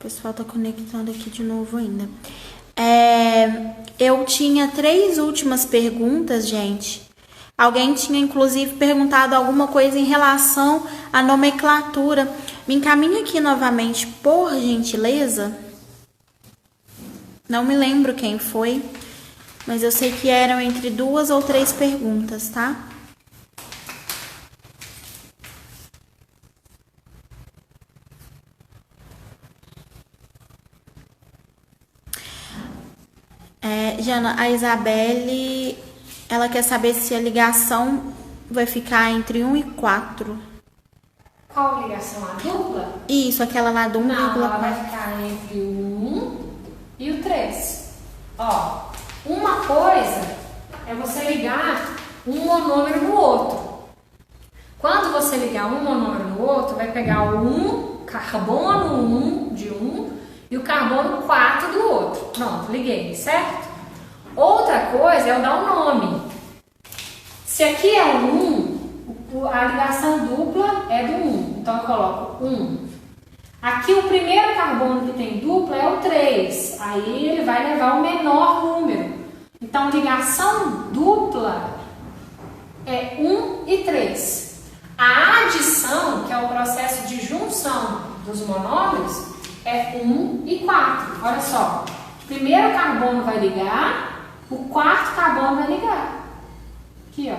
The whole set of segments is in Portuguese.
pessoal tá conectando aqui de novo ainda. Eu tinha 3 últimas perguntas, gente. Alguém tinha, inclusive, perguntado alguma coisa em relação à nomenclatura. Me encaminha aqui novamente, por gentileza. Não me lembro quem foi, mas eu sei que eram entre 2 ou 3 perguntas, tá? Jana, a Isabelle, ela quer saber se a ligação vai ficar entre 1 e 4. Qual ligação? A dupla? Isso, aquela lá do 1,4. Não, ela vai ficar entre o 1 e o 3. Ó, uma coisa é você ligar um monômero no outro. Quando você ligar um monômero no outro, vai pegar o 1, carbono 1 de um e o carbono 4 do outro. Pronto, liguei, certo? Outra coisa é eu dar um nome. Se aqui é o 1, a ligação dupla é do 1. Então eu coloco 1. Aqui o primeiro carbono que tem dupla é o 3. Aí ele vai levar o menor número. Então ligação dupla é 1 e 3. A adição, que é o processo de junção dos monômeros, é 1 e 4. Olha só. O primeiro carbono vai ligar. O quarto carbono vai ligar. Aqui, ó.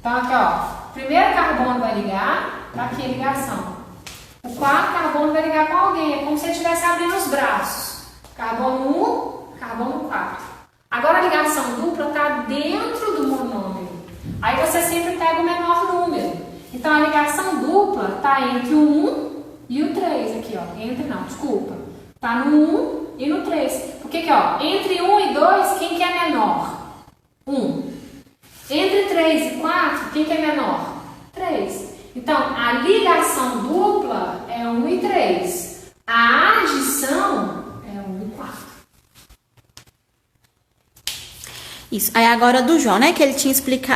Então, aqui, ó. Primeiro carbono vai ligar. Tá aqui a ligação. O quarto carbono vai ligar com alguém. É como se ele estivesse abrindo os braços. Carbono 1, carbono 4. Agora, a ligação dupla está dentro do monômero. Aí, você sempre pega o menor número. Então, a ligação dupla está entre o 1 e o 3. Aqui, ó. Está no 1 e no 3. Porque aqui, ó, entre 1 e 2, quem que é menor? 1. Entre 3 e 4, quem que é menor? 3. Então, a ligação dupla é 1 e 3. A adição é 1 e 4. Isso. Aí agora do João, né? Que ele tinha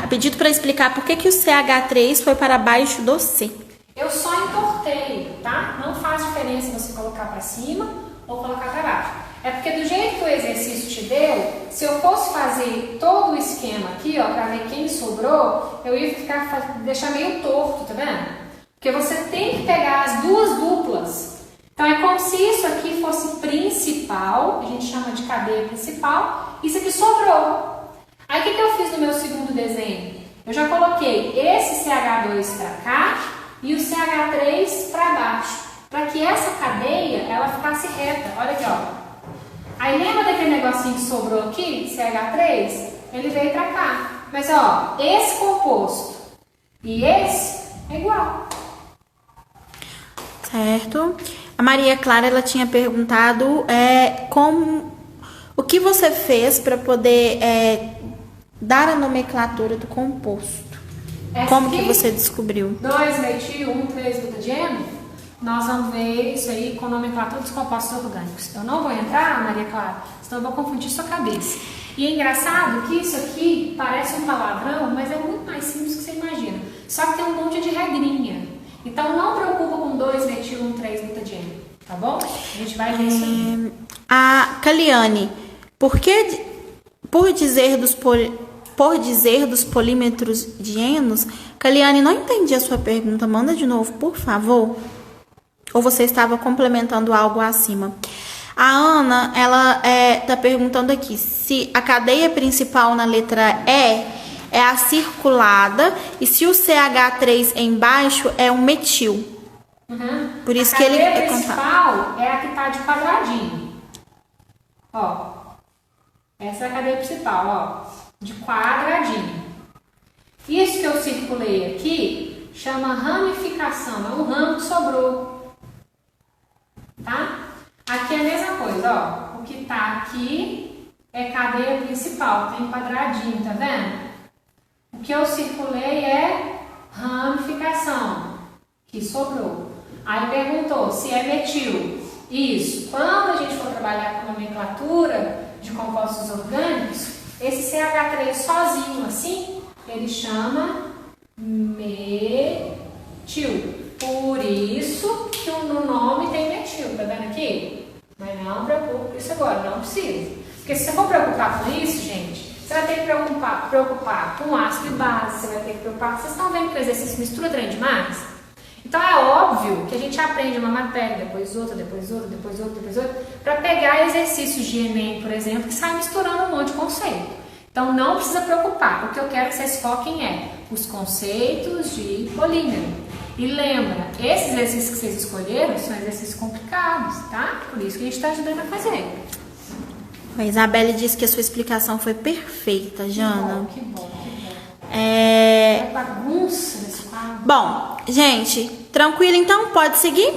pedido para explicar por que o CH3 foi para baixo do C. Eu só entortei, tá? Não faz diferença você colocar para cima ou colocar para baixo. É porque do jeito que o exercício te deu, se eu fosse fazer todo o esquema aqui, ó, para ver quem sobrou, eu ia deixar meio torto, tá vendo? Porque você tem que pegar as duas duplas. Então é como se isso aqui fosse principal, a gente chama de cadeia principal, isso aqui sobrou. Aí o que eu fiz no meu segundo desenho? Eu já coloquei esse CH2 para cá e o CH3 para baixo, para que essa cadeia ela ficasse reta. Olha aqui, ó. Aí lembra daquele negocinho que sobrou aqui, CH3? Ele veio para cá. Mas ó, esse composto e esse é igual. Certo. A Maria Clara, ela tinha perguntado o que você fez para poder dar a nomenclatura do composto. Como que você descobriu? 2-metil, 1,3-butadieno. Nós vamos ver isso aí com nomenclatura dos compostos orgânicos. Eu não vou entrar, Maria Clara, senão eu vou confundir sua cabeça. E é engraçado que isso aqui parece um palavrão, mas é muito mais simples do que você imagina. Só que tem um monte de regrinha. Então não preocupa com 2-metil, 1,3-butadieno, tá bom? A gente vai ver isso aí. A Caliane, por dizer dos polímetros dienos, Caliane, não entendi a sua pergunta. Manda de novo, por favor. Ou você estava complementando algo acima? A Ana, ela está perguntando aqui se a cadeia principal na letra E é a circulada e se o CH3 embaixo é um metil. Uhum. Por isso a que ele cadeia principal é a que está de quadradinho. Ó, essa é a cadeia principal, ó, de quadradinho. Isso que eu circulei aqui chama ramificação, é um ramo que sobrou. Tá? Aqui é a mesma coisa, ó. O que tá aqui é cadeia principal, tem quadradinho, tá vendo? O que eu circulei é ramificação, que sobrou. Aí perguntou se é metil. Isso. Quando a gente for trabalhar com nomenclatura de compostos orgânicos, esse CH3 sozinho assim, ele chama metil. Por isso que no nome tem metil, tá vendo aqui? Mas não preocupe com isso agora, não precisa. Porque se você for preocupar com isso, gente, você vai ter que preocupar com ácido e base, você vai ter que preocupar. Vocês estão vendo que o exercício mistura trem demais? Então é óbvio que a gente aprende uma matéria, depois outra, depois outra, depois outra, depois outra, para pegar exercícios de Enem, por exemplo, que sai misturando um monte de conceito. Então não precisa preocupar, o que eu quero que vocês foquem é os conceitos de polímero. E lembra, esses exercícios que vocês escolheram são exercícios complicados, tá? Por isso que a gente está ajudando a fazer. A Isabelle disse que a sua explicação foi perfeita, Jana. Que bom, que bom. É bagunça desse quadro. Bom, gente, tranquilo então? Pode seguir?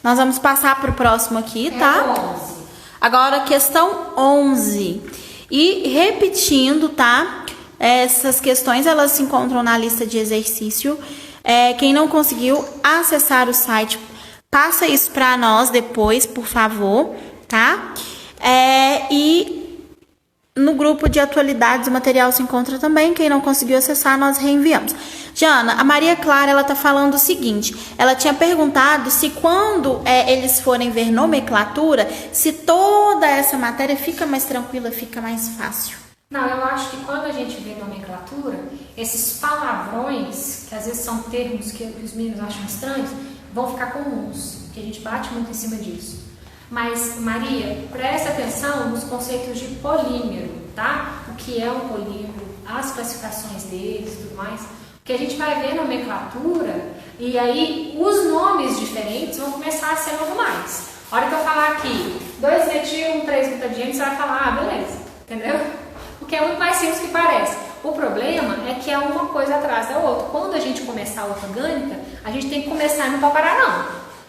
Nós vamos passar para o próximo aqui, tá? 11. Agora, questão 11. E repetindo, tá? Essas questões, elas se encontram na lista de exercício. Quem não conseguiu acessar o site, passa isso para nós depois, por favor, tá? E no grupo de atualidades o material se encontra também. Quem não conseguiu acessar, nós reenviamos. Jana, a Maria Clara, ela tá falando o seguinte. Ela tinha perguntado se quando eles forem ver nomenclatura, se toda essa matéria fica mais tranquila, fica mais fácil. Não, eu acho que quando a gente vê nomenclatura, esses palavrões, que às vezes são termos que os meninos acham estranhos, vão ficar comuns, que a gente bate muito em cima disso. Mas, Maria, presta atenção nos conceitos de polímero, tá? O que é um polímero, as classificações deles e tudo mais. Porque a gente vai ver nomenclatura e aí os nomes diferentes vão começar a ser normais. A hora que eu falar aqui 2-metil, 3-butadieno, você vai falar, beleza, entendeu? Porque é muito mais simples que parece. O problema é que é uma coisa atrás da outra. Quando a gente começar a orgânica, a gente tem que começar e não pode parar não,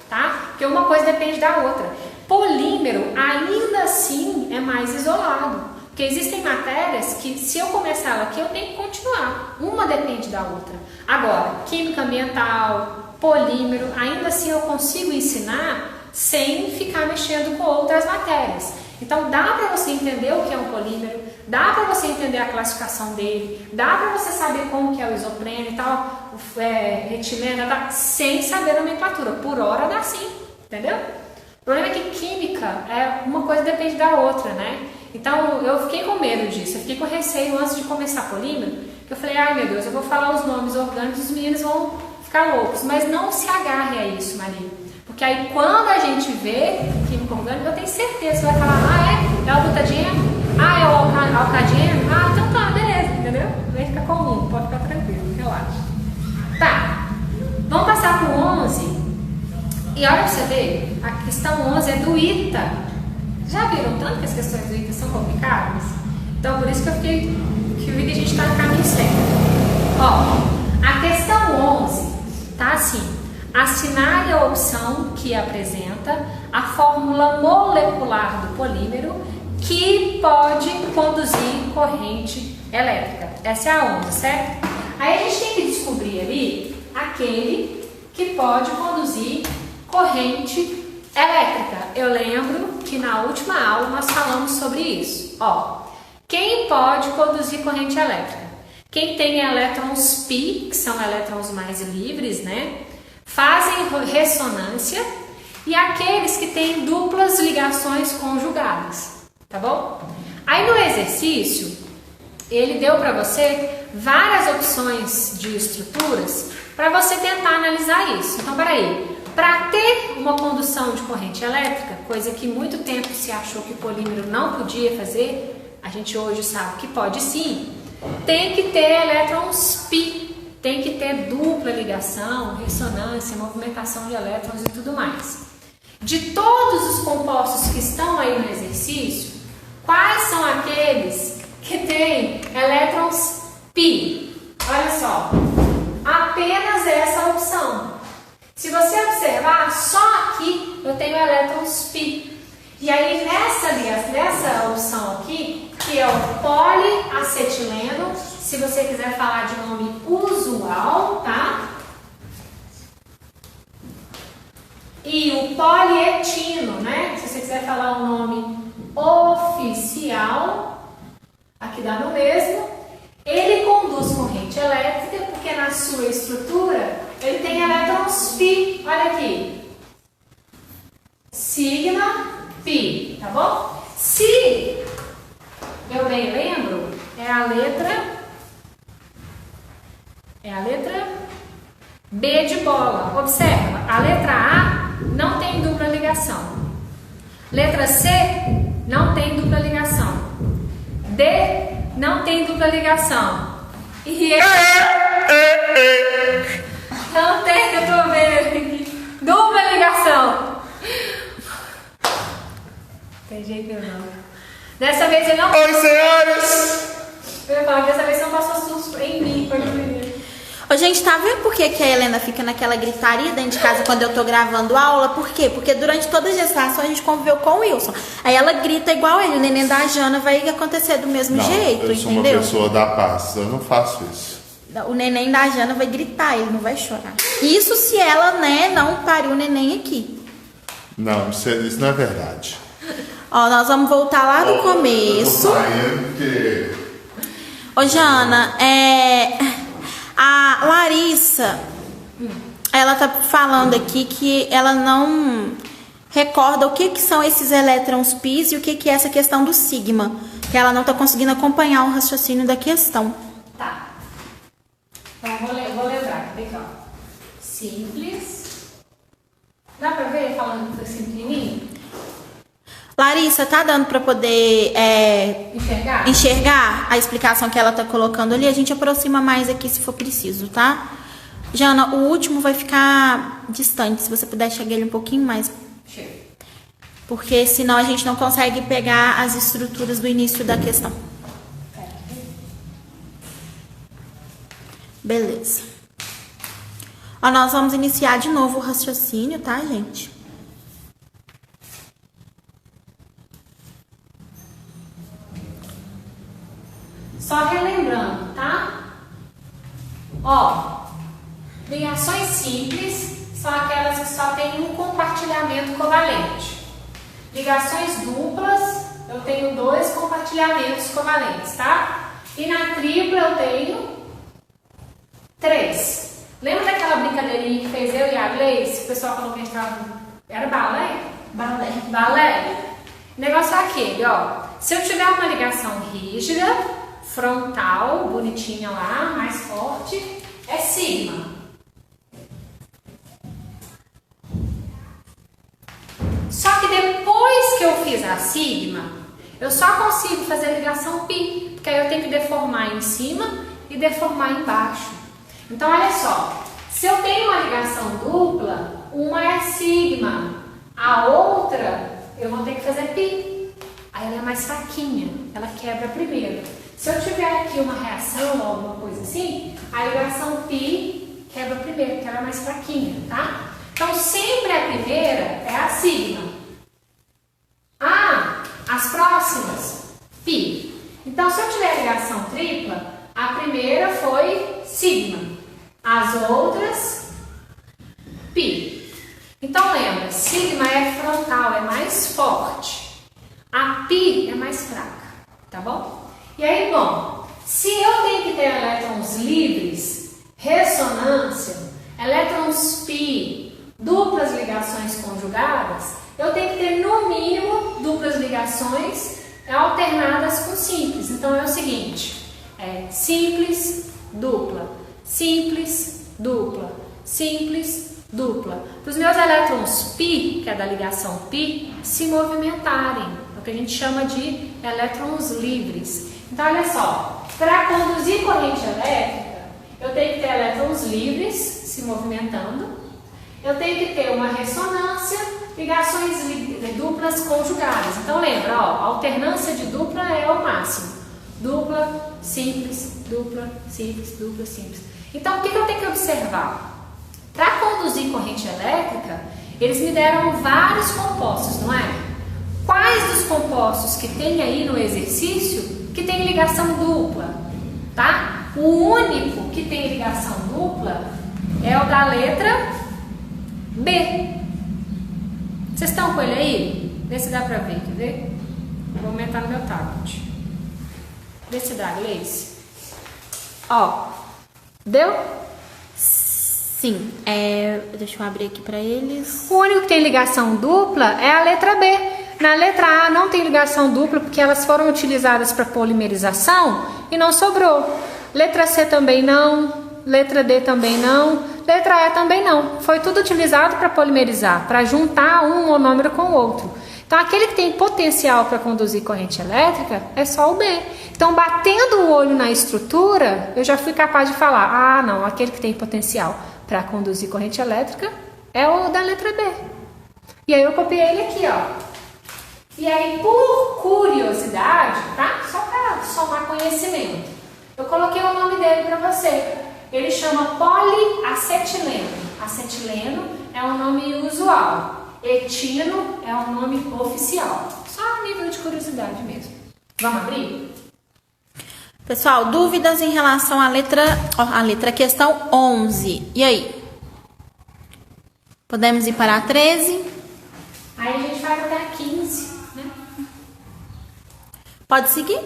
tá? Porque uma coisa depende da outra. Polímero, ainda assim, é mais isolado. Porque existem matérias que, se eu começar ela aqui, eu tenho que continuar. Uma depende da outra. Agora, química ambiental, polímero, ainda assim eu consigo ensinar sem ficar mexendo com outras matérias. Então, dá para você entender o que é um polímero, dá para você entender a classificação dele, dá para você saber como que é o isopreno e tal, etileno, sem saber a nomenclatura. Por hora dá sim, entendeu? O problema é que química, uma coisa depende da outra, né? Então, eu fiquei com medo disso, eu fiquei com receio antes de começar polímero, que eu falei, ai meu Deus, eu vou falar os nomes orgânicos e os meninos vão ficar loucos. Mas não se agarre a isso, Maria. Porque aí, quando a gente vê química orgânica, eu tenho certeza que vai falar, é o butadieno, é o alcadieno, então tá, beleza, entendeu? Vai ficar comum, pode ficar tranquilo, relaxa. Tá, vamos passar pro 11. E olha pra você ver, a questão 11 é do ITA. Já viram tanto que as questões do ITA são complicadas? Então, por isso que eu vi que a gente está no caminho certo. Ó, a questão 11 tá assim. Assinale a opção que apresenta a fórmula molecular do polímero que pode conduzir corrente elétrica. Essa é a 11, certo? Aí a gente tem que descobrir ali aquele que pode conduzir corrente elétrica. Eu lembro que na última aula nós falamos sobre isso. Ó, quem pode conduzir corrente elétrica? Quem tem elétrons π, que são elétrons mais livres, né? Fazem ressonância, e aqueles que têm duplas ligações conjugadas, tá bom? Aí no exercício, ele deu para você várias opções de estruturas para você tentar analisar isso. Então, peraí, para ter uma condução de corrente elétrica, coisa que muito tempo se achou que o polímero não podia fazer, a gente hoje sabe que pode sim, tem que ter elétrons π. Tem que ter dupla ligação, ressonância, movimentação de elétrons e tudo mais. De todos os compostos que estão aí no exercício, quais são aqueles que têm elétrons π? Olha só, apenas essa opção. Se você observar, só aqui eu tenho elétrons π. E aí nessa opção aqui, que é o poliacetileno, se você quiser falar de nome usual, tá? E o polietino, né? Se você quiser falar o nome oficial, aqui dá no mesmo. Ele conduz corrente elétrica porque na sua estrutura ele tem elétrons π. Olha aqui. sigma, pi, tá bom? Se eu bem lembro, é a letra B de bola. Observa, a letra A não tem dupla ligação. Letra C não tem dupla ligação. D não tem dupla ligação. E E não tem, eu tô vendo aqui, dupla ligação. Tem jeito não. Dessa vez ele não... Oi, senhores! Eu ia falar que dessa vez não passou susto em mim, foi no menino. Ô, gente, tá vendo por que a Helena fica naquela gritaria dentro de casa quando eu tô gravando aula? Por quê? Porque durante toda a gestação a gente conviveu com o Wilson. Aí ela grita igual ele, o neném da Jana vai acontecer do mesmo jeito, eu sou entendeu? uma pessoa da paz, eu não faço isso. O neném da Jana vai gritar, ele não vai chorar. Isso se ela, né, não pariu o neném aqui. Não, isso não é verdade. Ó, nós vamos voltar lá do começo. Eu tô saindo porque... Ô, Jana, a Larissa, ela tá falando aqui que ela não recorda o que são esses elétrons π e o que é essa questão do sigma. Que ela não tá conseguindo acompanhar o raciocínio da questão. Tá. Então, vou lembrar. Cadê aqui, ó? Simples. Dá pra ver falando assim pequenininho? Larissa, tá dando pra poder enxergar a explicação que ela tá colocando ali? A gente aproxima mais aqui se for preciso, tá? Jana, o último vai ficar distante, se você puder chegar ele um pouquinho mais. Chega. Porque senão a gente não consegue pegar as estruturas do início da questão. Beleza. Ó, nós vamos iniciar de novo o raciocínio, tá, gente? Só relembrando, tá? Ó, ligações simples são aquelas que só tem um compartilhamento covalente. Ligações duplas, eu tenho 2 compartilhamentos covalentes, tá? E na tripla eu tenho 3. Lembra daquela brincadeirinha que fez eu e a Gleice? O pessoal falou que a gente tava... Era balé? Balé. O negócio é aquele, ó. Se eu tiver uma ligação rígida, frontal, bonitinha lá, mais forte, é sigma. Só que depois que eu fiz a sigma, eu só consigo fazer ligação π, porque aí eu tenho que deformar em cima e deformar embaixo. Então, olha só, se eu tenho uma ligação dupla, uma é sigma, a outra eu vou ter que fazer π. Aí ela é mais fraquinha, ela quebra primeiro. Se eu tiver aqui uma reação ou alguma coisa assim, a ligação π quebra primeiro, porque ela é mais fraquinha, tá? Então, sempre a primeira é a sigma. As próximas, π. Então, se eu tiver ligação tripla, a primeira foi sigma. As outras, π. Então, lembra, sigma é frontal, é mais forte. A π é mais fraca, tá bom? E aí, bom, se eu tenho que ter elétrons livres, ressonância, elétrons π, duplas ligações conjugadas, eu tenho que ter no mínimo duplas ligações alternadas com simples. Então é o seguinte, é simples, dupla, simples, dupla, simples, dupla. Para os meus elétrons π, que é da ligação π, se movimentarem, é o que a gente chama de elétrons livres. Então, olha só, para conduzir corrente elétrica, eu tenho que ter elétrons livres se movimentando, eu tenho que ter uma ressonância, ligações duplas conjugadas. Então, lembra, ó, a alternância de dupla é o máximo. Dupla, simples, dupla, simples, dupla, simples. Então, o que eu tenho que observar? Para conduzir corrente elétrica, eles me deram vários compostos, não é? Quais dos compostos que tem aí no exercício que tem ligação dupla, tá? O único que tem ligação dupla é o da letra B. Vocês estão com ele aí? Vê se dá pra ver, quer ver? Vou aumentar no meu tablet. Vê se dá, Gleice. Ó, deu? Sim, deixa eu abrir aqui para eles. O único que tem ligação dupla é a letra B. Na letra A não tem ligação dupla porque elas foram utilizadas para polimerização e não sobrou. Letra C também não, letra D também não, letra E também não. Foi tudo utilizado para polimerizar, para juntar um monômero com o outro. Então, aquele que tem potencial para conduzir corrente elétrica é só o B. Então, batendo o olho na estrutura, eu já fui capaz de falar, ah, não, aquele que tem potencial para conduzir corrente elétrica é o da letra B. E aí eu copiei ele aqui, ó. E aí, por curiosidade, tá? Só para somar conhecimento, eu coloquei o nome dele para você. Ele chama poliacetileno. Acetileno é um nome usual. Etino é um nome oficial. Só a nível de curiosidade mesmo. Vamos abrir? Pessoal, dúvidas em relação à letra questão 11. E aí? Podemos ir para a 13? Aí a gente vai até a 15, né? Pode seguir?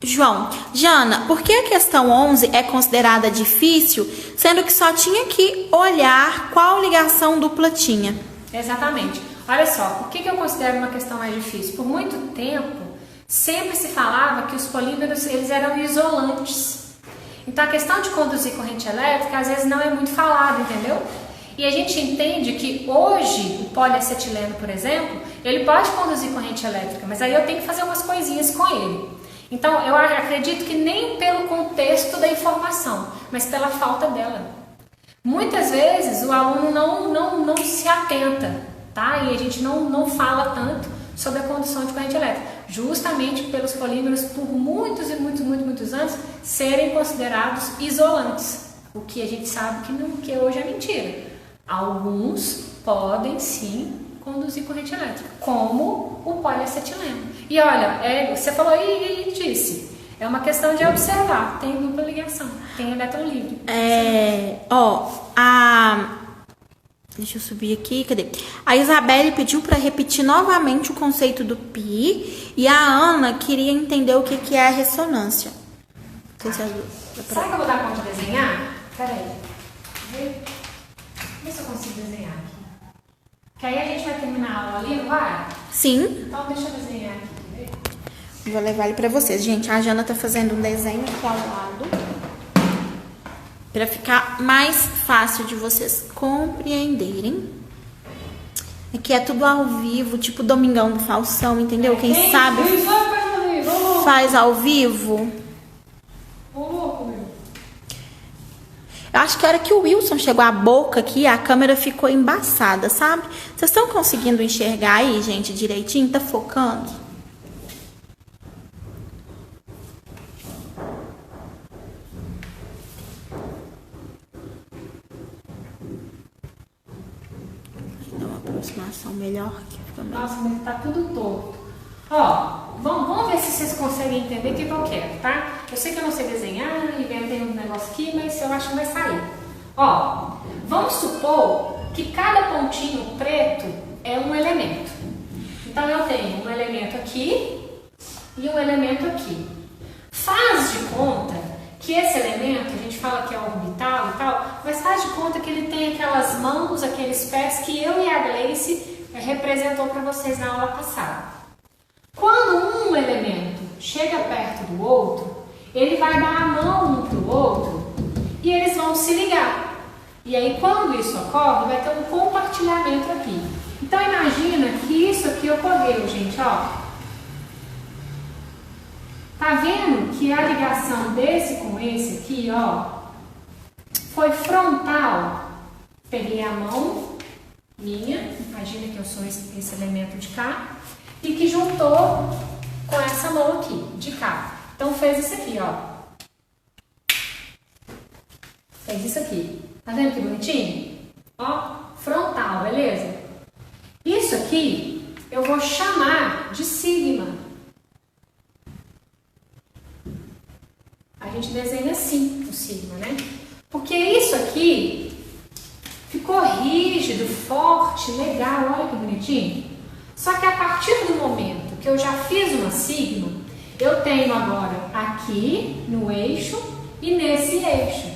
João, Jana, por que a questão 11 é considerada difícil, sendo que só tinha que olhar qual ligação dupla tinha? Exatamente. Olha só, por que eu considero uma questão mais difícil? Por muito tempo, sempre se falava que os polímeros eles eram isolantes. Então, a questão de conduzir corrente elétrica, às vezes, não é muito falada, entendeu? E a gente entende que hoje, o poliacetileno, por exemplo, ele pode conduzir corrente elétrica, mas aí eu tenho que fazer umas coisinhas com ele. Então, eu acredito que nem pelo contexto da informação, mas pela falta dela. Muitas vezes o aluno não se atenta, tá? E a gente não fala tanto sobre a condução de corrente elétrica, justamente pelos polímeros, por muitos anos, serem considerados isolantes, o que a gente sabe que hoje é mentira. Alguns podem sim conduzir corrente elétrica, como o poliacetileno. E olha, você falou e disse, é uma questão de observar, tem dupla ligação, tem elétron livre. Deixa eu subir aqui, cadê? A Isabelle pediu para repetir novamente o conceito do pi e a Ana queria entender o que é a ressonância. Não sei se Será que eu vou dar conta de desenhar? Peraí. Vê se eu consigo desenhar aqui. Que aí a gente vai terminar a aula ali, não vai? Sim. Então deixa eu desenhar aqui. Vou levar ele pra vocês. Gente, a Jana tá fazendo um desenho aqui ao lado pra ficar mais fácil de vocês compreenderem. Aqui é tudo ao vivo, tipo Domingão do Faustão, entendeu? Quem sabe faz ao vivo. Eu acho que a hora que o Wilson chegou à boca aqui, a câmera ficou embaçada, sabe? Vocês estão conseguindo enxergar aí, gente, direitinho? Tá focando? Vou dar uma aproximação melhor aqui. Nossa, mas tá tudo torto. Ó, vamos ver se vocês conseguem entender o que eu quero, tá? Eu sei que eu não sei desenhar, inventei um negócio aqui, mas eu acho que vai sair. Ó, vamos supor que cada pontinho preto é um elemento. Então, eu tenho um elemento aqui e um elemento aqui. Faz de conta que esse elemento, a gente fala que é orbital e tal, mas faz de conta que ele tem aquelas mãos, aqueles pés que eu e a Gleice representou para vocês na aula passada. Quando um elemento chega perto do outro, ele vai dar a mão um para o outro e eles vão se ligar. E aí, quando isso ocorre, vai ter um compartilhamento aqui. Então, imagina que isso aqui ocorreu, gente, ó. Tá vendo que a ligação desse com esse aqui, ó, foi frontal? Peguei a mão minha, imagina que eu sou esse elemento de cá, e que juntou com essa mão aqui, de cá. Então, fez isso aqui, ó. Fez isso aqui. Tá vendo que bonitinho? Ó, frontal, beleza? Isso aqui, eu vou chamar de sigma. A gente desenha assim o sigma, né? Porque isso aqui ficou rígido, forte, legal, olha que bonitinho. Só que a partir do momento que eu já fiz uma sigma, eu tenho agora aqui no eixo e nesse eixo.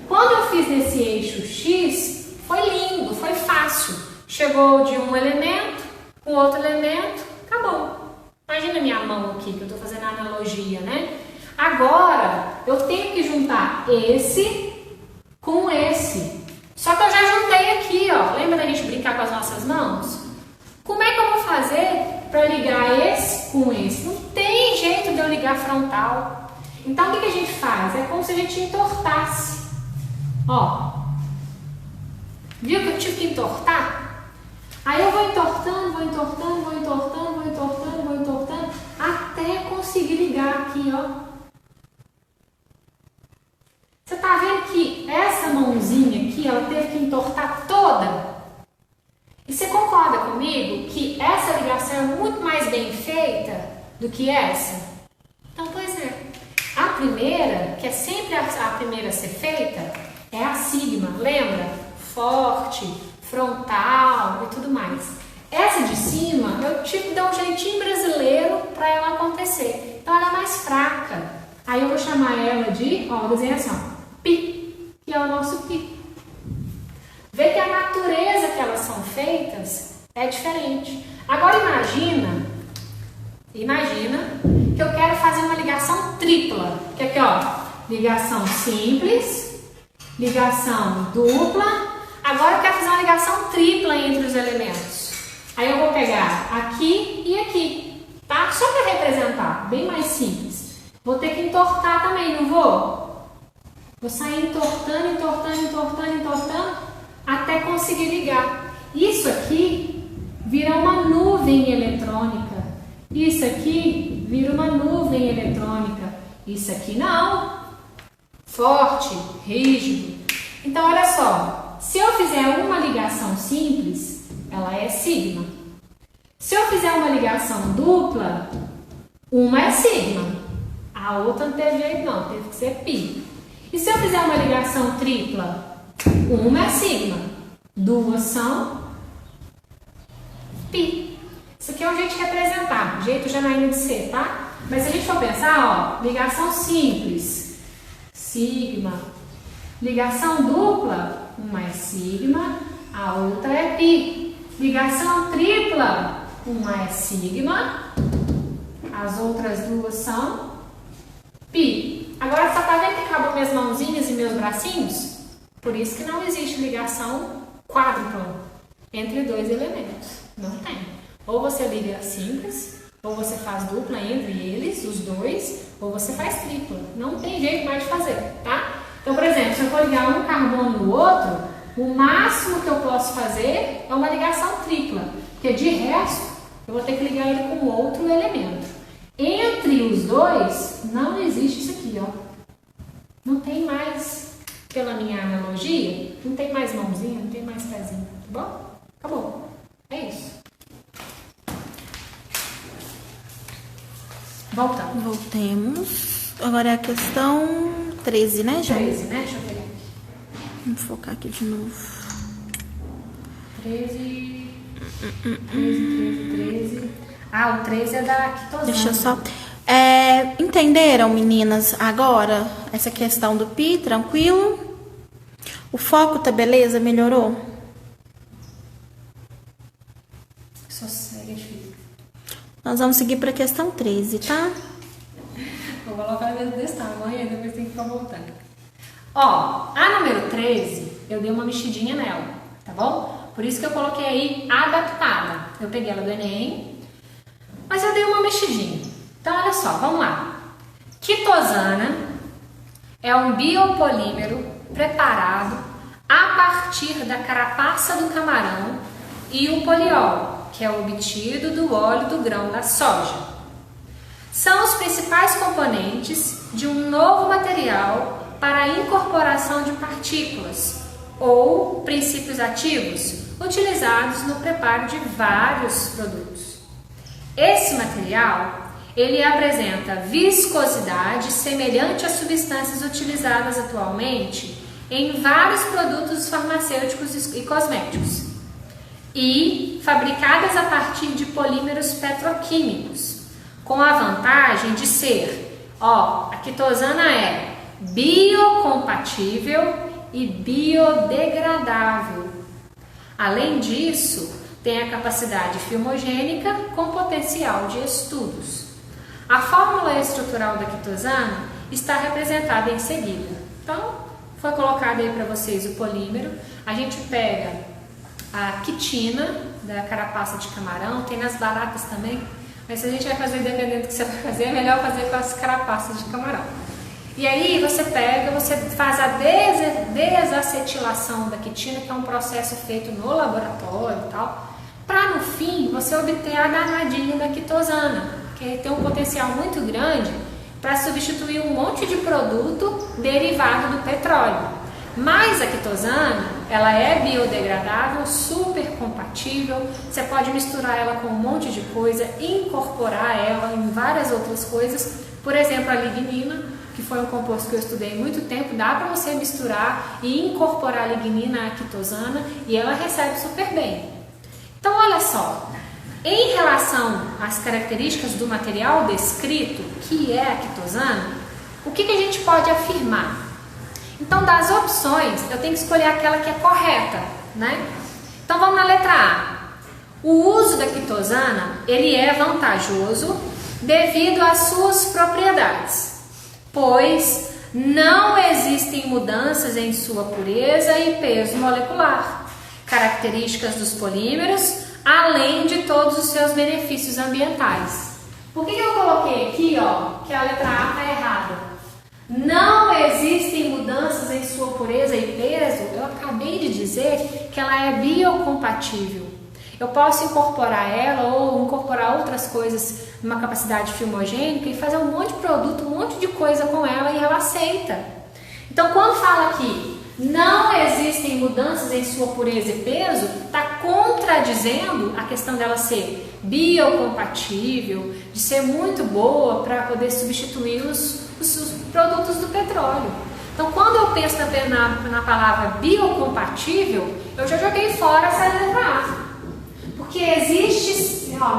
Quando eu fiz nesse eixo X, foi lindo, foi fácil. Chegou de um elemento, com outro elemento, acabou. Imagina minha mão aqui, que eu estou fazendo a analogia, né? Agora, eu tenho que juntar esse com esse. Só que eu já juntei aqui, ó. Lembra da gente brincar com as nossas mãos? Como é que eu vou fazer para ligar esse com esse? Não tem jeito de eu ligar frontal. Então, o que a gente faz? É como se a gente entortasse. Ó. Viu que eu tive que entortar? Aí eu vou entortando, vou entortando, vou entortando, vou entortando, vou entortando, até conseguir ligar aqui, ó. Você tá vendo que essa mãozinha aqui, ela teve que entortar toda? E você concorda comigo que essa ligação é muito mais bem feita do que essa? Então, pois é. A primeira, que é sempre a primeira a ser feita, é a sigma, lembra? Forte, frontal e tudo mais. Essa de cima, eu tive que dar um jeitinho brasileiro para ela acontecer. Então, ela é mais fraca. Aí eu vou chamar ela de, ó, vou dizer assim, ó, pi, que é o nosso pi. Vê que a natureza que elas são feitas é diferente. Agora imagina que eu quero fazer uma ligação tripla. Que aqui, ó, ligação simples, ligação dupla. Agora eu quero fazer uma ligação tripla entre os elementos. Aí eu vou pegar aqui e aqui, tá? Só para representar, bem mais simples. Vou ter que entortar também, não vou? Vou sair entortando, entortando, entortando, entortando, até conseguir ligar. Isso aqui vira uma nuvem eletrônica. Isso aqui vira uma nuvem eletrônica. Isso aqui não. Forte, rígido. Então, olha só. Se eu fizer uma ligação simples, ela é sigma. Se eu fizer uma ligação dupla, uma é sigma. A outra não teve jeito não, teve que ser pi. E se eu fizer uma ligação tripla, uma é sigma, duas são pi. Isso aqui é um jeito de representar, jeito Janaína de ser, tá? Mas se a gente for pensar, ó, ligação simples, sigma. Ligação dupla, uma é sigma, a outra é pi. Ligação tripla, uma é sigma, as outras duas são pi. Agora só tá vendo que acabam minhas mãozinhas e meus bracinhos? Por isso que não existe ligação quádrupla entre dois elementos. Não tem. Ou você liga simples, ou você faz dupla entre eles, os dois, ou você faz tripla. Não tem jeito mais de fazer, tá? Então, por exemplo, se eu for ligar um carbono no outro, o máximo que eu posso fazer é uma ligação tripla. Porque de resto, eu vou ter que ligar ele com outro elemento. Entre os dois, não existe isso aqui, ó. Não tem mais, pela minha analogia, não tem mais mãozinha, não tem mais pezinho, tá bom? Acabou. É isso. Voltemos. Agora é a questão 13, né, João? 13, né? Deixa eu pegar aqui. Vamos focar aqui de novo. 13. Ah, o 13 é da quitosana. Deixa eu só... entenderam, meninas, agora essa questão do pi, tranquilo? O foco tá beleza? Melhorou? Sossegue, filho. Nós vamos seguir para a questão 13, tá? Vou colocar desse tamanho e depois tem que ficar voltando. Ó, a número 13, eu dei uma mexidinha nela, tá bom? Por isso que eu coloquei aí adaptada. Eu peguei ela do Enem, mas eu dei uma mexidinha. Então, olha só, vamos lá. Quitosana é um biopolímero preparado a partir da carapaça do camarão e o poliol, que é obtido do óleo do grão da soja. São os principais componentes de um novo material para a incorporação de partículas ou princípios ativos utilizados no preparo de vários produtos. Esse material, ele apresenta viscosidade semelhante às substâncias utilizadas atualmente em vários produtos farmacêuticos e cosméticos e fabricadas a partir de polímeros petroquímicos, com a vantagem de ser, ó, a quitosana é biocompatível e biodegradável. Além disso, tem a capacidade filmogênica com potencial de estudos. A fórmula estrutural da quitosana está representada em seguida. Então, foi colocado aí para vocês o polímero. A gente pega a quitina da carapaça de camarão, tem nas baratas também, mas se a gente vai fazer dependendo do que você vai fazer, é melhor fazer com as carapaças de camarão. E aí você pega, você faz a desacetilação da quitina, que é um processo feito no laboratório e tal, para no fim você obter a danadinha da quitosana, que tem um potencial muito grande para substituir um monte de produto derivado do petróleo. Mas a quitosana, ela é biodegradável, super compatível, você pode misturar ela com um monte de coisa, incorporar ela em várias outras coisas, por exemplo, a lignina, que foi um composto que eu estudei há muito tempo, dá para você misturar e incorporar a lignina à quitosana e ela recebe super bem. Então, olha só, em relação às características do material descrito, que é a quitosana, o que a gente pode afirmar? Então, das opções, eu tenho que escolher aquela que é correta, né? Então, vamos na letra A. O uso da quitosana, ele é vantajoso devido às suas propriedades, pois não existem mudanças em sua pureza e peso molecular, características dos polímeros, além de todos os seus benefícios ambientais. Por que eu coloquei aqui, ó, que a letra A está errada? Não existem mudanças em sua pureza e peso. Eu acabei de dizer que ela é biocompatível. Eu posso incorporar ela ou incorporar outras coisas numa capacidade filmogênica e fazer um monte de produto, um monte de coisa com ela e ela aceita. Então, quando fala aqui, não existem mudanças em sua pureza e peso, está contradizendo a questão dela ser biocompatível, de ser muito boa para poder substituir os produtos do petróleo. Então, quando eu penso na palavra biocompatível, eu já joguei fora essa letra A. Porque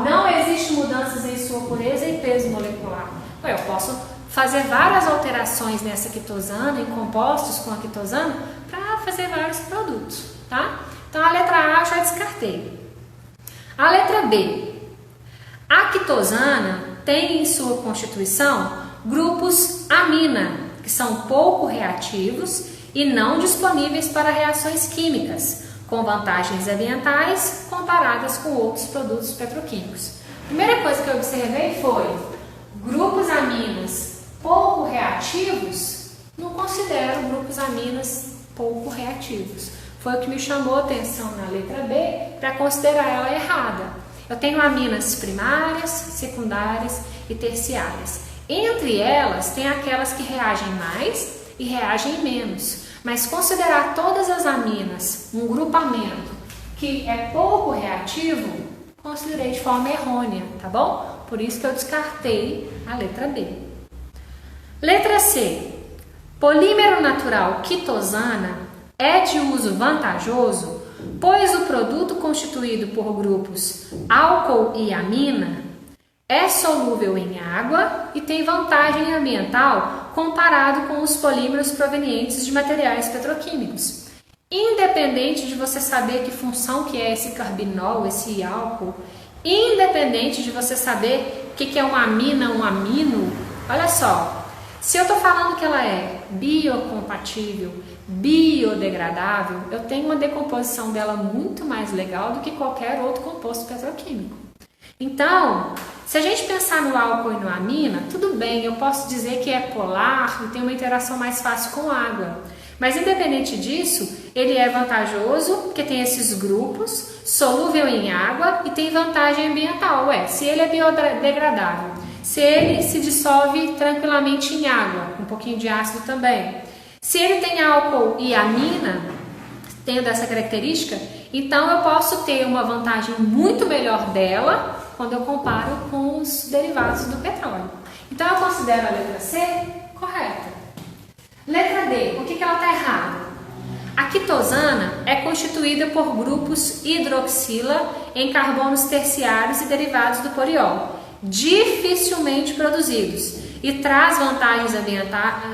não existe mudanças em sua pureza e peso molecular. Eu posso fazer várias alterações nessa quitosana, em compostos com a quitosana, para fazer vários produtos, tá? Então, a letra A eu já descartei. A letra B. A quitosana tem em sua constituição grupos amina, que são pouco reativos e não disponíveis para reações químicas, com vantagens ambientais comparadas com outros produtos petroquímicos. A primeira coisa que eu observei foi grupos aminas pouco reativos, não considero grupos aminas pouco reativos. Foi o que me chamou a atenção na letra B para considerar ela errada. Eu tenho aminas primárias, secundárias e terciárias. Entre elas, tem aquelas que reagem mais e reagem menos. Mas considerar todas as aminas um grupamento que é pouco reativo, considerei de forma errônea, tá bom? Por isso que eu descartei a letra B. Letra C. Polímero natural quitosana é de uso vantajoso, pois o produto constituído por grupos álcool e amina é solúvel em água e tem vantagem ambiental comparado com os polímeros provenientes de materiais petroquímicos. Independente de você saber que função que é esse carbinol, esse álcool, independente de você saber o que é uma amina, um amino, olha só, se eu estou falando que ela é biocompatível, biodegradável, eu tenho uma decomposição dela muito mais legal do que qualquer outro composto petroquímico. Então, se a gente pensar no álcool e no amina, tudo bem, eu posso dizer que é polar e tem uma interação mais fácil com água. Mas independente disso, ele é vantajoso porque tem esses grupos, solúvel em água e tem vantagem ambiental. Se ele é biodegradável, se ele se dissolve tranquilamente em água, um pouquinho de ácido também. Se ele tem álcool e amina, tendo essa característica, então eu posso ter uma vantagem muito melhor dela quando eu comparo com os derivados do petróleo. Então eu considero a letra C correta. Letra D, por que ela está errada? A quitosana é constituída por grupos hidroxila em carbonos terciários e derivados do poliol, dificilmente produzidos, e traz vantagens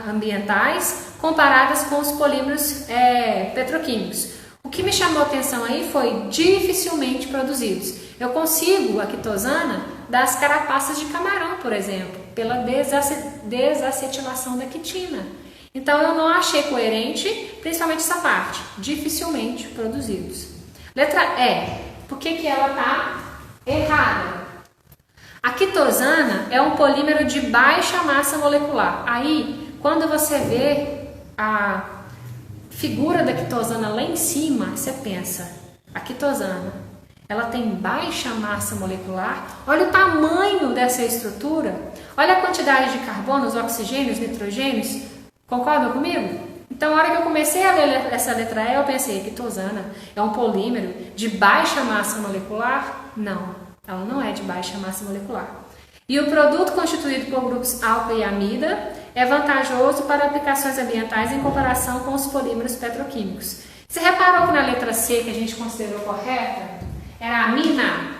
ambientais comparadas com os polímeros petroquímicos. O que me chamou a atenção aí foi dificilmente produzidos. Eu consigo a quitosana das carapaças de camarão, por exemplo, pela desacetilação da quitina. Então eu não achei coerente, principalmente essa parte, dificilmente produzidos. Letra E, por que ela está errada? A quitosana é um polímero de baixa massa molecular. Aí, quando você vê a figura da quitosana lá em cima, você pensa, a quitosana, ela tem baixa massa molecular. Olha o tamanho dessa estrutura. Olha a quantidade de carbonos, oxigênios, nitrogênios. Concordam comigo? Então, na hora que eu comecei a ler essa letra E, eu pensei, quitosana é um polímero de baixa massa molecular? Não, ela não é de baixa massa molecular. E o produto constituído por grupos álcool e amida é vantajoso para aplicações ambientais em comparação com os polímeros petroquímicos. Você reparou que na letra C, que a gente considerou correta, era amina?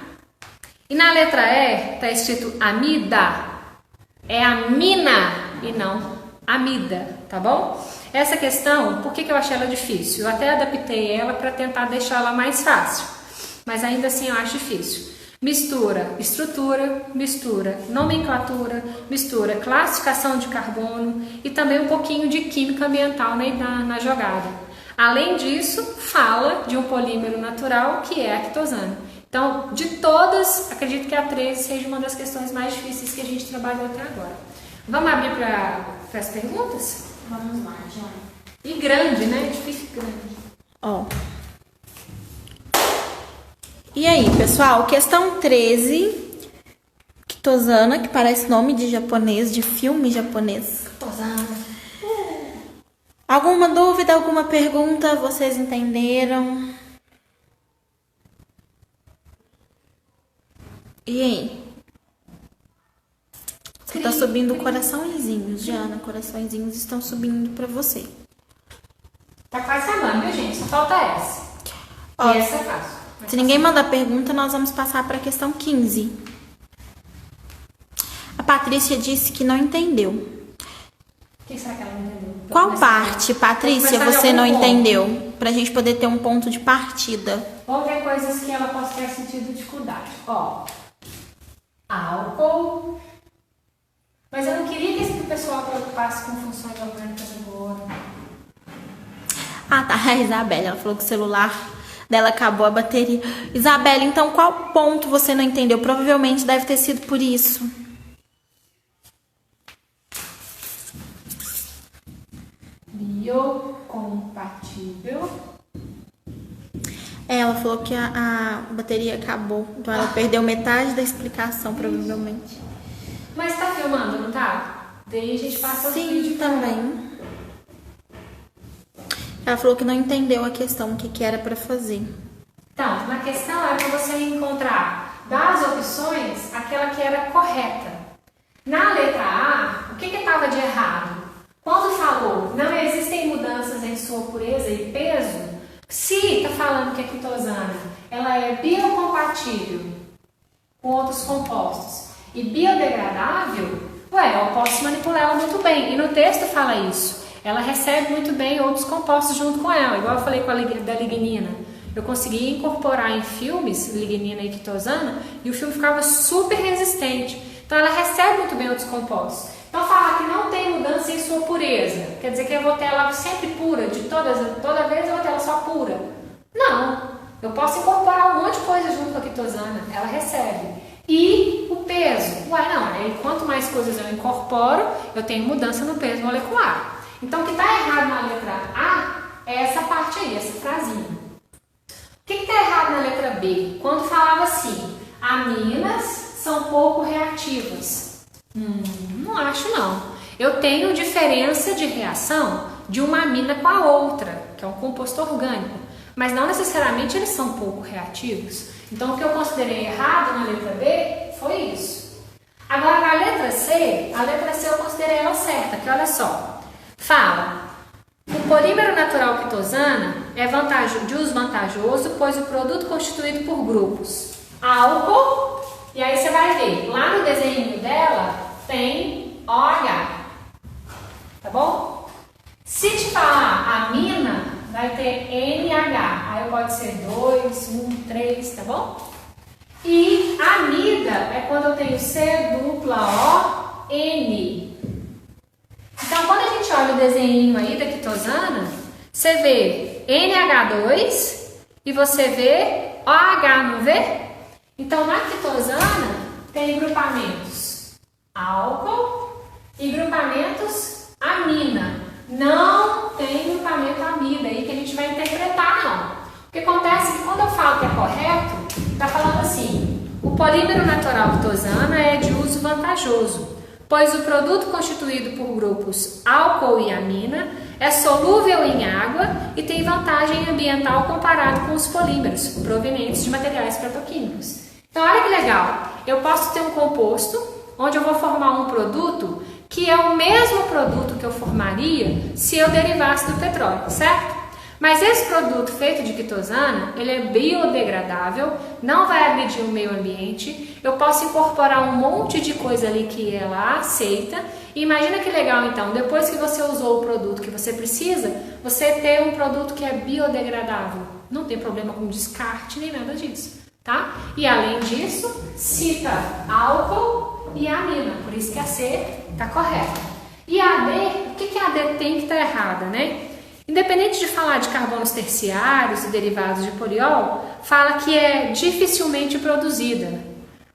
E na letra E está escrito amida? É amina e não amida, tá bom? Essa questão, por que eu achei ela difícil? Eu até adaptei ela para tentar deixar ela mais fácil, mas ainda assim eu acho difícil. Mistura estrutura, mistura nomenclatura, mistura classificação de carbono e também um pouquinho de química ambiental na jogada. Além disso, fala de um polímero natural que é a quitosana. Então, de todas, acredito que a 13 seja uma das questões mais difíceis que a gente trabalhou até agora. Vamos abrir para as perguntas? Vamos lá, Jana. E grande, né? Difícil e grande. Ó. E aí, pessoal, questão 13. Quitosana, que parece nome de japonês, de filme japonês. Quitosana. Alguma dúvida, alguma pergunta? Vocês entenderam? E aí? Você tá subindo coraçõezinhos, Jana. Coraçõezinhos estão subindo pra você. Tá quase acabando, viu, gente? Só falta essa. Ó, E essa é fácil. Se ninguém mandar pergunta, nós vamos passar para a questão 15. A Patrícia disse que não entendeu. O que será que ela não entendeu? Qual parte, Patrícia, começar de você não algum ponto. entendeu? Pra gente poder ter um ponto de partida. Vamos ver coisas que ela possa ter sentido dificuldade. Ó, álcool. Mas eu não queria que o pessoal preocupasse com funções orgânicas agora. Ah, tá. A Isabela, ela falou que o celular dela acabou a bateria. Isabela, então qual ponto você não entendeu? Provavelmente deve ter sido por isso. Biocompatível. Ela falou que a bateria acabou. Então ela perdeu metade da explicação, provavelmente. Mas tá filmando, não tá? Daí a gente passa o Sim, vídeo pra ela. também. Ela falou que não entendeu a questão, o que era pra fazer. Então, na questão é para você encontrar das opções aquela que era correta. Na letra A, o que estava de errado? Quando falou não existem mudanças em sua pureza e peso, se está falando que a quitosana ela é biocompatível com outros compostos e biodegradável, eu posso manipular ela muito bem. E no texto fala isso. Ela recebe muito bem outros compostos junto com ela, igual eu falei com a da lignina. Eu consegui incorporar em filmes lignina e quitosana e o filme ficava super resistente. Então ela recebe muito bem outros compostos. Então falar que não tem mudança em sua pureza, quer dizer que eu vou ter ela sempre pura, toda vez eu vou ter ela só pura. Não, eu posso incorporar um monte de coisa junto com a quitosana, ela recebe. E o peso? Aí quanto mais coisas eu incorporo, eu tenho mudança no peso molecular. Então o que está errado na letra A é essa parte aí, essa frasinha. O que está errado na letra B? Quando falava assim, aminas são pouco reativas. Não acho não. Eu tenho diferença de reação de uma amina com a outra, que é um composto orgânico, mas não necessariamente eles são pouco reativos. Então o que eu considerei errado na letra B foi isso. Agora na letra C, a letra C eu considerei ela certa, que olha só. Fala, o polímero natural quitosana é desvantajoso, pois o produto constituído por grupos álcool, e aí você vai ver, lá no desenho dela tem OH, tá bom? Se vai ter NH. Aí pode ser 2, 1, 3, tá bom? E amida é quando eu tenho C-O-N. Então, quando a gente olha o desenho aí da quitosana, você vê NH2 e você vê OH, não vê? Então, na quitosana tem grupamentos álcool e grupamentos amina. Não tem grupamento amida aí que a gente vai interpretar, não. O que acontece é que quando eu falo que é correto, está falando assim: o polímero natural quitosana é de uso vantajoso, pois o produto constituído por grupos álcool e amina é solúvel em água e tem vantagem ambiental comparado com os polímeros provenientes de materiais petroquímicos. Então, olha que legal, eu posso ter um composto onde eu vou formar um produto que é o mesmo produto que eu formaria se eu derivasse do petróleo, certo? Mas esse produto feito de quitosana, ele é biodegradável, não vai agredir o meio ambiente, eu posso incorporar um monte de coisa ali que ela aceita. E imagina que legal então, depois que você usou o produto que você precisa, você ter um produto que é biodegradável. Não tem problema com descarte nem nada disso, tá? E além disso, cita álcool e amina, por isso que a C está correta. E a D, o que a D tem que estar errada, né? Independente de falar de carbonos terciários e derivados de poliol, fala que é dificilmente produzida.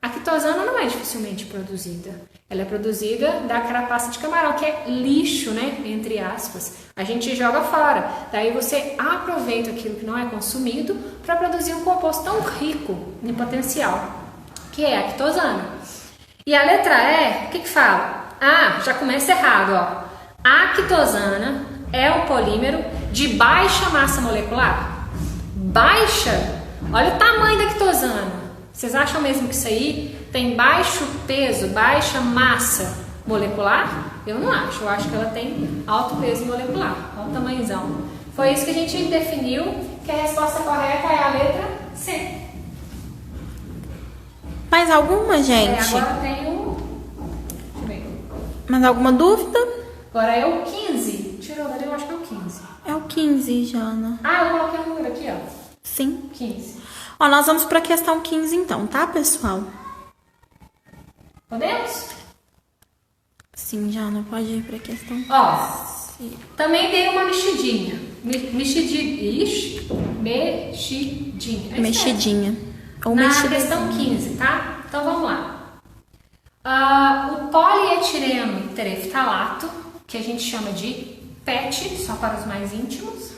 A quitosana não é dificilmente produzida. Ela é produzida da carapaça de camarão, que é lixo, né? Entre aspas. A gente joga fora. Daí você aproveita aquilo que não é consumido para produzir um composto tão rico em potencial, que é a quitosana. E a letra E, o que fala? Ah, já começa errado, ó. A quitosana é um polímero de baixa massa molecular. Baixa? Olha o tamanho da quitosana. Vocês acham mesmo que isso aí tem baixo peso, baixa massa molecular? Eu não acho. Eu acho que ela tem alto peso molecular. Olha o tamanhozão. Foi isso que a gente definiu, que a resposta correta é a letra C. Mais alguma, gente? Agora tem o... Deixa eu ver. Mais alguma dúvida? Agora é o 15. Tirou dali, eu acho que é o 15. É o 15, Jana. Ah, eu coloquei um número aqui, ó. Sim. 15. Ó, nós vamos para a questão 15 então, tá, pessoal? Podemos? Sim, Jana, pode ir para a questão. Ó, também tem uma mexidinha. Mexidinha. É Mexidinha. Ou na mexidinha. questão 15, tá? Então vamos lá. O polietileno tereftalato, que a gente chama de PET, só para os mais íntimos,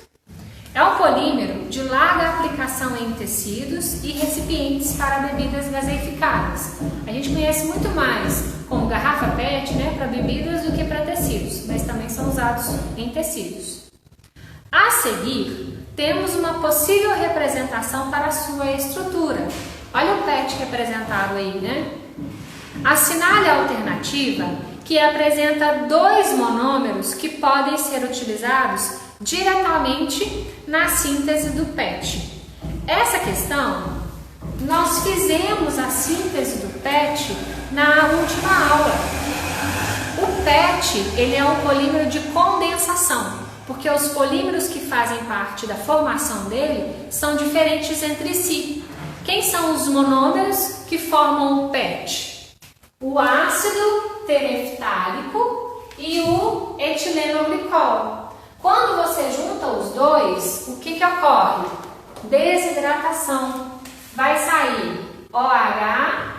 é um polímero de larga aplicação em tecidos e recipientes para bebidas gaseificadas. A gente conhece muito mais como garrafa PET, né, para bebidas do que para tecidos, mas também são usados em tecidos. A seguir, temos uma possível representação para a sua estrutura. Olha o PET representado aí, né? Assinale a alternativa que apresenta dois monômeros que podem ser utilizados diretamente na síntese do PET. Essa questão, nós fizemos a síntese do PET na última aula. O PET, ele é um polímero de condensação, porque os polímeros que fazem parte da formação dele são diferentes entre si. Quem são os monômeros que formam o PET? O ácido tereftálico e o etilenoglicol. Quando você junta os dois, o que ocorre? Desidratação. Vai sair OH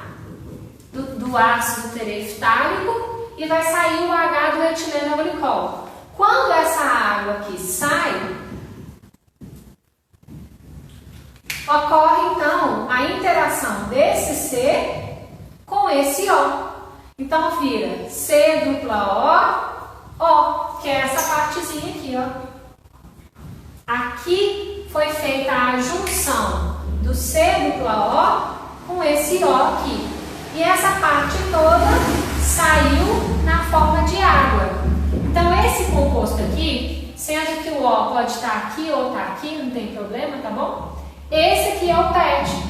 do ácido tereftálico e vai sair o H do etilenoglicol. Quando essa água aqui sai, ocorre então a interação desse C com esse O. Então vira C dupla O, que é essa partezinha aqui, ó. Aqui foi feita a junção do C dupla O com esse O aqui. E essa parte toda saiu na forma de água. Então esse composto aqui, sendo que o O pode estar aqui ou estar aqui, não tem problema, tá bom? Esse aqui é o PET.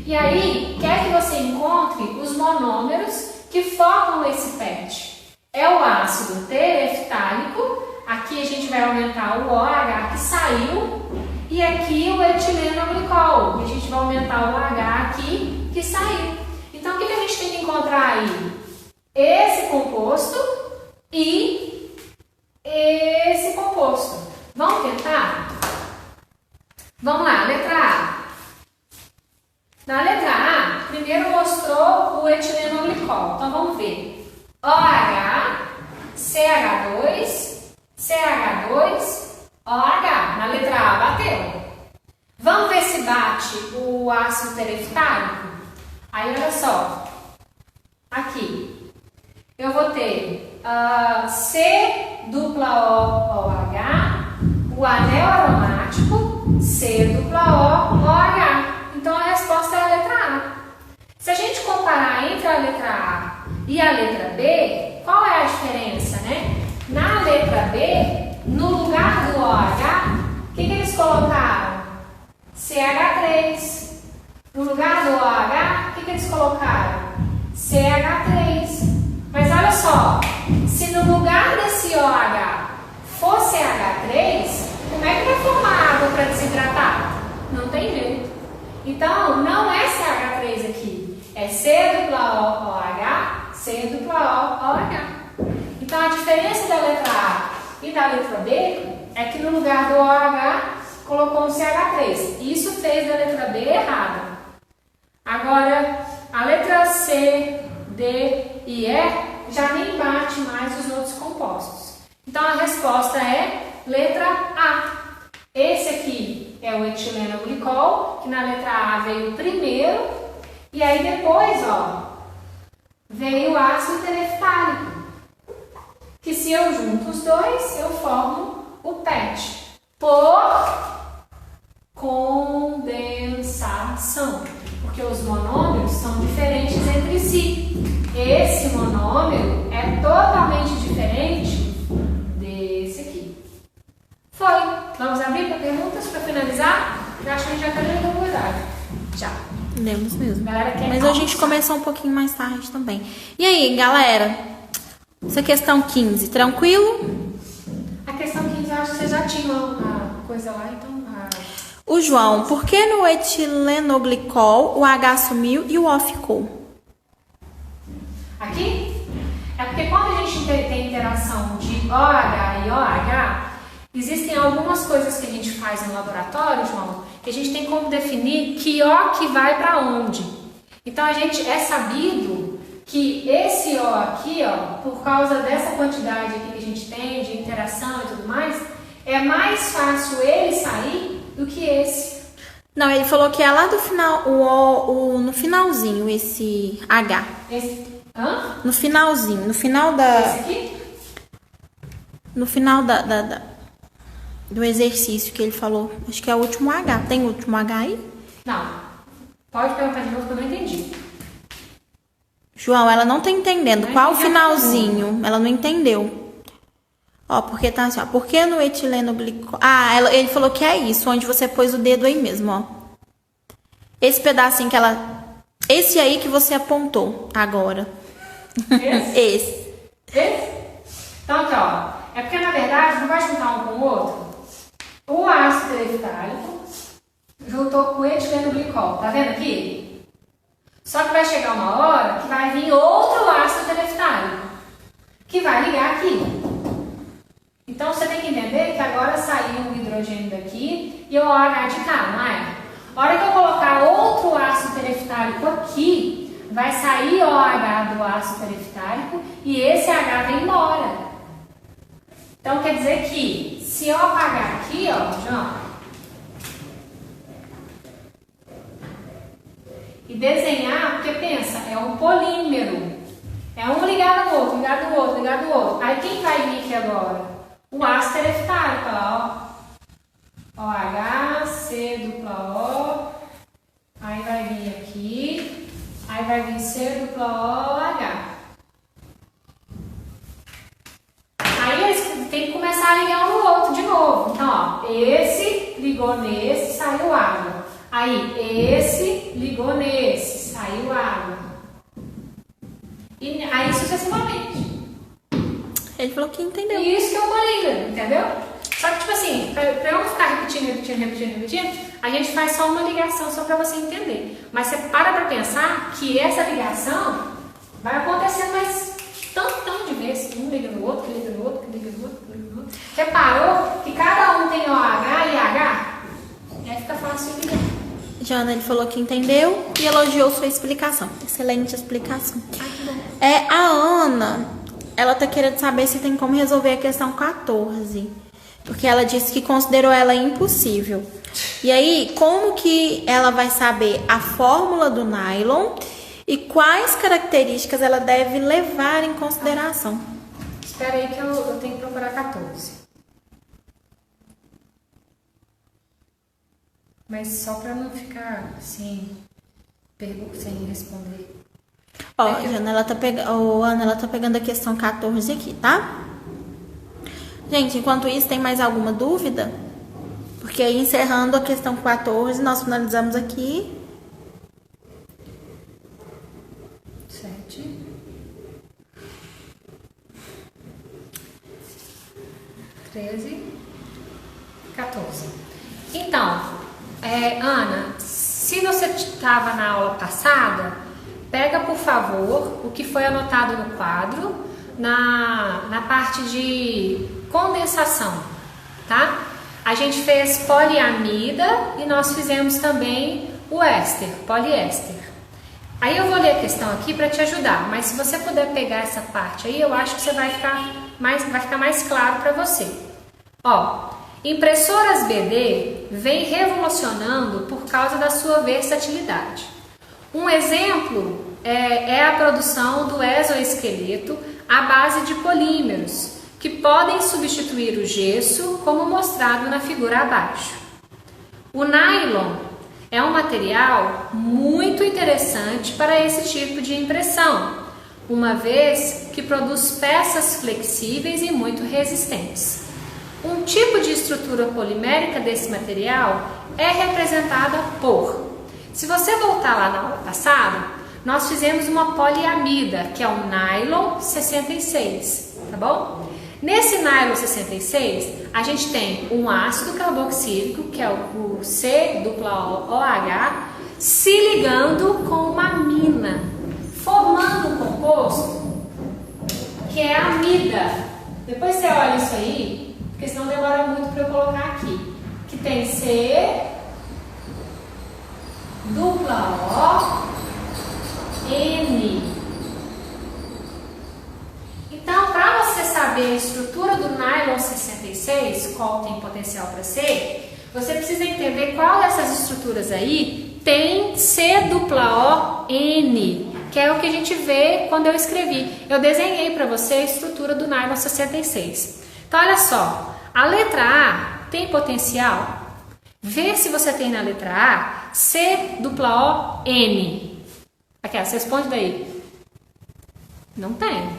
E aí, quer que você encontre os monômeros que formam esse PET. É o ácido tereftálico, aqui a gente vai aumentar o OH que sai. saiu, e aqui o etilenoglicol. E a gente vai aumentar o H aqui, que saiu. Então, o que a gente tem que encontrar aí? Esse composto e esse composto. Vamos tentar? Vamos lá, letra A. Na letra A, primeiro mostrou o etilenoglicol. Então, vamos ver. OH, CH2, CH2, OH. Na letra A, bateu. Vamos ver se bate o ácido tereftálico? Aí, olha só. Aqui. Eu vou ter C dupla O, OH, o anel aromático, C dupla O, OH. Então, a resposta é a letra A. Se a gente comparar entre a letra A e a letra B, qual é a diferença, né? Na letra B, no lugar do OH, o que eles colocaram? CH3. No lugar do OH, o que eles colocaram? CH3. Mas olha só, se no lugar desse OH for CH3, como é que vai formar água para desidratar? Não tem jeito. Então, não é CH3 aqui, é C dupla O, OH, C dupla O, OH. Então, a diferença da letra A e da letra B é que no lugar do OH colocou um CH3. Isso fez da letra B errada. Agora, a letra C, D e E já nem bate mais os outros compostos. Então, a resposta é letra A. Esse aqui é o etilenoglicol, que na letra A veio primeiro, e aí depois, ó, veio o ácido tereftálico, que se eu junto os dois, eu formo o PET, por condensação, porque os monômeros são diferentes entre si. Esse monômero é totalmente diferente desse aqui. Foi. Vamos abrir para perguntas para finalizar? Eu acho que a gente já está dentro do horário. Já. Lemos mesmo. Galera, mas a gente começou um pouquinho mais tarde também. E aí, galera? Essa questão 15, tranquilo? A questão 15, eu acho que vocês já tinham a coisa lá, então... O João, por que no etilenoglicol o H sumiu e o O ficou? Aqui? É porque quando a gente tem interação de OH e OH, existem algumas coisas que a gente faz no laboratório, João, que a gente tem como definir que O que vai para onde. Então, a gente é sabido que esse O aqui, ó, por causa dessa quantidade aqui que a gente tem de interação e tudo mais, é mais fácil ele sair do que esse. Não, ele falou que é lá do final, no finalzinho, esse H. Esse, hã? No finalzinho, no final da... Esse aqui? No final do exercício que ele falou. Acho que é o último H. Tem o último H aí? Não. Pode perguntar de novo que eu não entendi. João, ela não tá entendendo. Não Qual o entendi. finalzinho? Ela não entendeu. Ó, porque tá assim, ó. Por que no etilenoglicol... Ah, ele falou que é isso, onde você pôs o dedo aí mesmo, ó. Esse pedacinho que ela... Esse aí que você apontou agora. Esse? Esse. Esse? Então, aqui, ó. É porque, na verdade, não vai juntar um com o outro. O ácido tereftálico juntou com o etilenoglicol. Tá vendo aqui? Só que vai chegar uma hora que vai vir outro ácido tereftálico, que vai ligar aqui. Então, você tem que entender que agora saiu o hidrogênio daqui e o OH de cá, não é? A hora que eu colocar outro ácido tereftálico aqui, vai sair o OH do ácido tereftálico e esse H vai embora. Então, quer dizer que, se eu apagar aqui, ó, João, e desenhar, porque pensa, é um polímero. É um ligado ao outro, ligado ao outro, ligado ao outro. Aí, quem vai vir aqui agora? O ácido tereftálico, ó. OH, C dupla O. Aí vai vir aqui. Aí vai vir C dupla O, H. Aí eles têm que começar a ligar um no outro de novo. Então, ó, esse ligou nesse, saiu água. Aí, esse ligou nesse, saiu água. E aí, sucessivamente. Ele falou que entendeu. Isso que é o polímero, entendeu? Só que, tipo assim, pra eu não ficar repetindo, a gente faz só uma ligação só pra você entender. Mas você para pra pensar que essa ligação vai acontecer mais tanto de vezes. Um liga no outro, que liga no outro, que liga no outro, que liga no outro. Reparou que cada um tem OH e H? E aí fica fácil de ligar. Jana, ele falou que entendeu e elogiou sua explicação. Excelente explicação. Ai, que bom. A Ana, ela tá querendo saber se tem como resolver a questão 14. Porque ela disse que considerou ela impossível. E aí, como que ela vai saber a fórmula do nylon e quais características ela deve levar em consideração? Espera aí que eu tenho que procurar 14. Mas só pra não ficar sem responder. Ó, Jana, Ana, ela tá pegando a questão 14 aqui, tá? Gente, enquanto isso, tem mais alguma dúvida? Porque aí, encerrando a questão 14, nós finalizamos aqui. 7. 13. 14. Então, Ana, se você estava na aula passada, pega, por favor, o que foi anotado no quadro, na parte de condensação, tá? A gente fez poliamida e nós fizemos também o éster, poliéster. Aí eu vou ler a questão aqui para te ajudar, mas se você puder pegar essa parte aí, eu acho que você vai ficar mais claro para você. Ó, impressoras BD vem revolucionando por causa da sua versatilidade. Um exemplo é a produção do exoesqueleto à base de polímeros, que podem substituir o gesso, como mostrado na figura abaixo. O nylon é um material muito interessante para esse tipo de impressão, uma vez que produz peças flexíveis e muito resistentes. Um tipo de estrutura polimérica desse material é representada por... Se você voltar lá na aula passada, nós fizemos uma poliamida, que é o nylon 66, tá bom? Nesse nylon 66, a gente tem um ácido carboxílico, que é o C-OH, se ligando com uma amina, formando um composto que é a amida. Depois você olha isso aí, porque senão demora muito para eu colocar aqui. Que tem C-ON. Então, para você saber a estrutura do nylon 66, qual tem potencial para ser, você precisa entender qual dessas estruturas aí tem C-ON, que é o que a gente vê quando eu escrevi. Eu desenhei para você a estrutura do nylon 66. Então, olha só, a letra A tem potencial? Vê se você tem na letra A C-ON. Aqui, você responde daí. Não tem.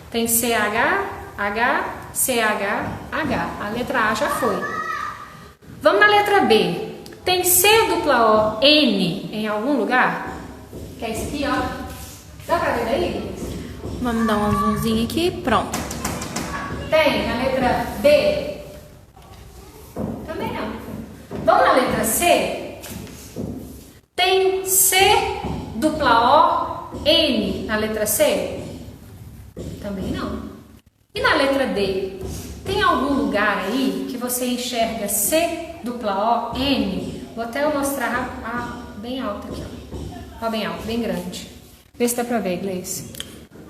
Tem CH, H, CH, H. A letra A já foi. Vamos na letra B. Tem C-ON em algum lugar? Que é esse aqui, ó. Dá pra ver daí? Vamos dar um zoomzinho aqui. Pronto. Tem na letra B? Também não. Vamos na letra C? Tem C-ON na letra C? Também não. E na letra D? Tem algum lugar aí que você enxerga C-ON? Vou até mostrar bem alto aqui. Ó, bem alto, bem grande. Vê se dá pra ver, Gleice.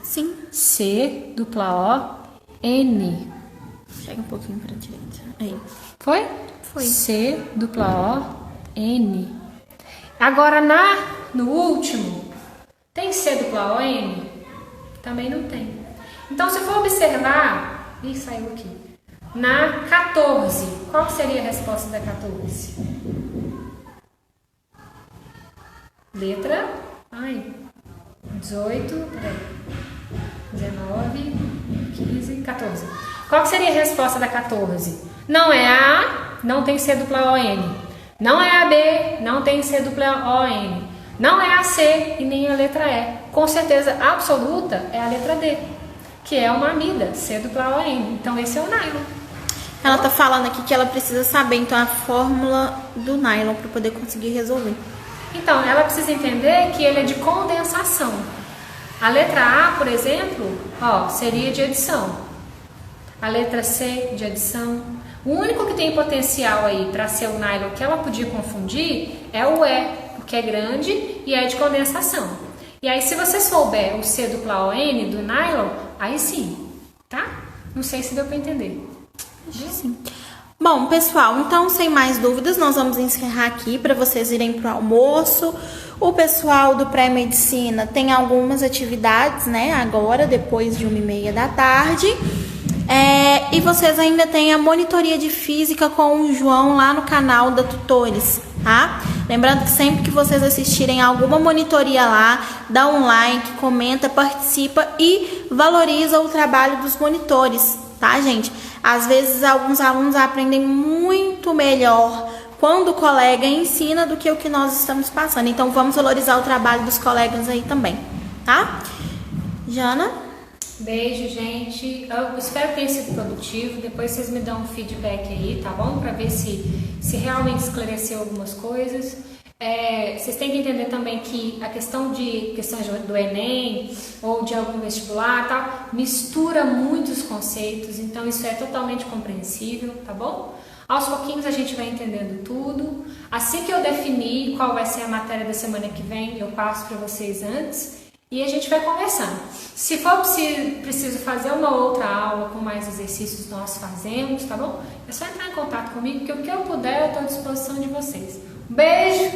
Sim. C-ON. Chega um pouquinho pra direita. Aí. Foi? Foi. C-ON. Agora, no último, tem C-ON? Também não tem. Então, se for observar... Ih, saiu aqui. Na 14, qual seria a resposta da 14? Letra... 18, peraí. 19, 15, 14. Qual que seria a resposta da 14? Não é a A, não tem C-ON. Não é a B, não tem C-ON. Não é a C e nem a letra E. Com certeza absoluta é a letra D, que é uma amida, C-ON. Então esse é o nylon. Ela tá falando aqui que ela precisa saber, então, a fórmula do nylon para poder conseguir resolver. Então, ela precisa entender que ele é de condensação. A letra A, por exemplo, ó, seria de adição. A letra C, de adição. O único que tem potencial aí para ser o nylon que ela podia confundir é o E, porque é grande e é de condensação. E aí, se você souber o C dupla O N do nylon, aí sim, tá? Não sei se deu para entender. Sim. Bom, pessoal, então, sem mais dúvidas, nós vamos encerrar aqui para vocês irem pro almoço. O pessoal do pré-medicina tem algumas atividades, né, agora, depois de 1h30 da tarde. E vocês ainda têm a monitoria de física com o João lá no canal da Tutores, tá? Lembrando que sempre que vocês assistirem alguma monitoria lá, dá um like, comenta, participa e valoriza o trabalho dos monitores, tá, gente? Às vezes alguns alunos aprendem muito melhor quando o colega ensina do que o que nós estamos passando. Então vamos valorizar o trabalho dos colegas aí também, tá? Jana? Beijo, gente. Eu espero que tenha sido produtivo. Depois vocês me dão um feedback aí, tá bom? Pra ver se realmente esclareceu algumas coisas. Vocês têm que entender também que a questões do Enem ou de algum vestibular, tal, mistura muitos conceitos, então isso é totalmente compreensível, tá bom? Aos pouquinhos a gente vai entendendo tudo. Assim que eu definir qual vai ser a matéria da semana que vem, eu passo para vocês antes e a gente vai conversando. Se for preciso fazer uma outra aula com mais exercícios, nós fazemos, tá bom? É só entrar em contato comigo, que o que eu puder eu estou à disposição de vocês. Beijo,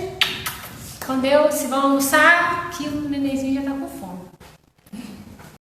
com Deus, se vão almoçar, que o nenenzinho